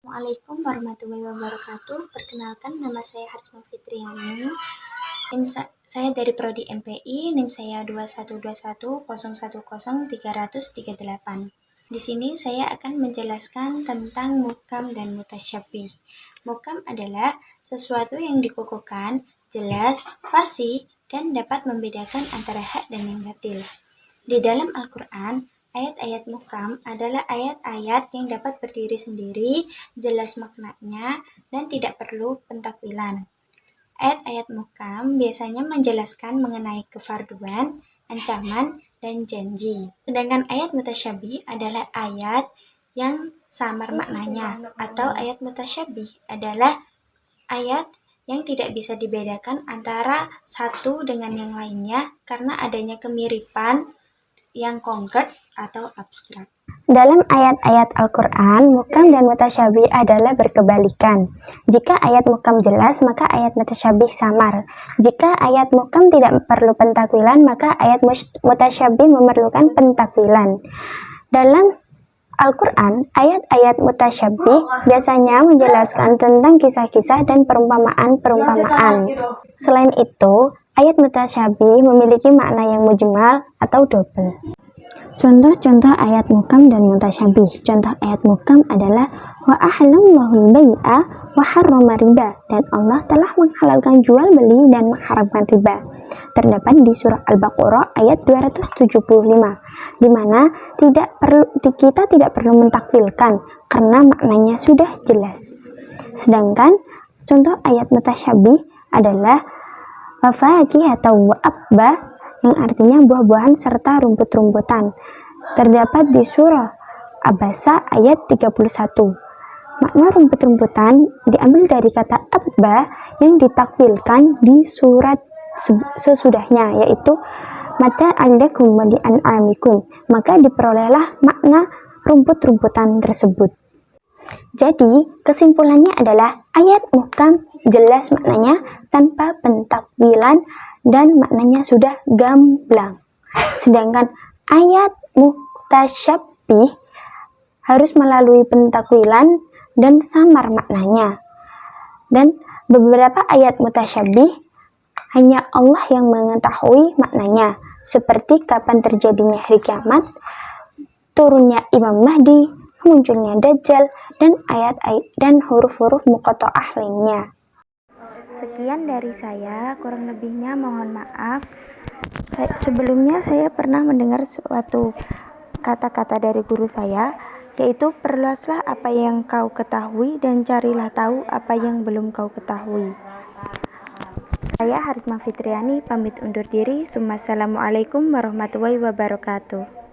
Assalamualaikum warahmatullahi wabarakatuh. Perkenalkan, nama saya Harisma Fitriani. Saya dari Prodi MPI, NIM saya 2121010338. Di sini saya akan menjelaskan tentang mukam dan mutasyabih. Mukam adalah sesuatu yang dikukuhkan, jelas, fasih, dan dapat membedakan antara hak dan yang batil. Di dalam Al-Quran, ayat-ayat mukam adalah ayat-ayat yang dapat berdiri sendiri, jelas maknanya, dan tidak perlu pentakwilan. Ayat-ayat mukam biasanya menjelaskan mengenai kefarduan, ancaman, dan janji. Sedangkan ayat mutasyabih adalah ayat yang samar maknanya, atau ayat mutasyabih adalah ayat yang tidak bisa dibedakan antara satu dengan yang lainnya karena adanya kemiripan yang konkret atau abstrak. Dalam ayat-ayat Al-Quran, mukam dan mutasyabih adalah berkebalikan. Jika ayat mukam jelas, maka ayat mutasyabih samar. Jika ayat mukam tidak perlu pentakwilan, maka ayat mutasyabih memerlukan pentakwilan. Dalam Al-Quran, ayat-ayat mutasyabih biasanya menjelaskan tentang kisah-kisah dan perumpamaan-perumpamaan. Selain itu, ayat mutasyabih memiliki makna yang mujmal atau double. Contoh-contoh ayat mukam dan mutasyabih. Contoh ayat mukam adalah wa ahallallahu al-bai'a wa harrama riba, dan Allah telah menghalalkan jual beli dan mengharamkan riba. Terdapat di surah Al-Baqarah ayat 275, di mana kita tidak perlu mentakwilkan karena maknanya sudah jelas. Sedangkan contoh ayat mutasyabih adalah wa fakihatan wa abba, yang artinya buah-buahan serta rumput-rumputan. Terdapat di surah Abasa ayat 31. Makna rumput-rumputan diambil dari kata abba yang ditakwilkan di surat sesudahnya, yaitu mata alakum wa li an'amikum, maka diperolehlah makna rumput-rumputan tersebut. Jadi, kesimpulannya adalah ayat mukam jelas maknanya tanpa pentakwilan dan maknanya sudah gamblang. Sedangkan ayat mutasyabih harus melalui pentakwilan dan samar maknanya. Dan beberapa ayat mutasyabih hanya Allah yang mengetahui maknanya, seperti kapan terjadinya hari kiamat, turunnya Imam Mahdi, munculnya Dajjal, dan ayat-ayat dan huruf-huruf muqatta'ah lainnya. Sekian dari saya, kurang lebihnya mohon maaf. Sebelumnya saya pernah mendengar suatu kata-kata dari guru saya, yaitu perluaslah apa yang kau ketahui dan carilah tahu apa yang belum kau ketahui. Saya Harisma Fitriani pamit undur diri. Assalamualaikum warahmatullahi wabarakatuh.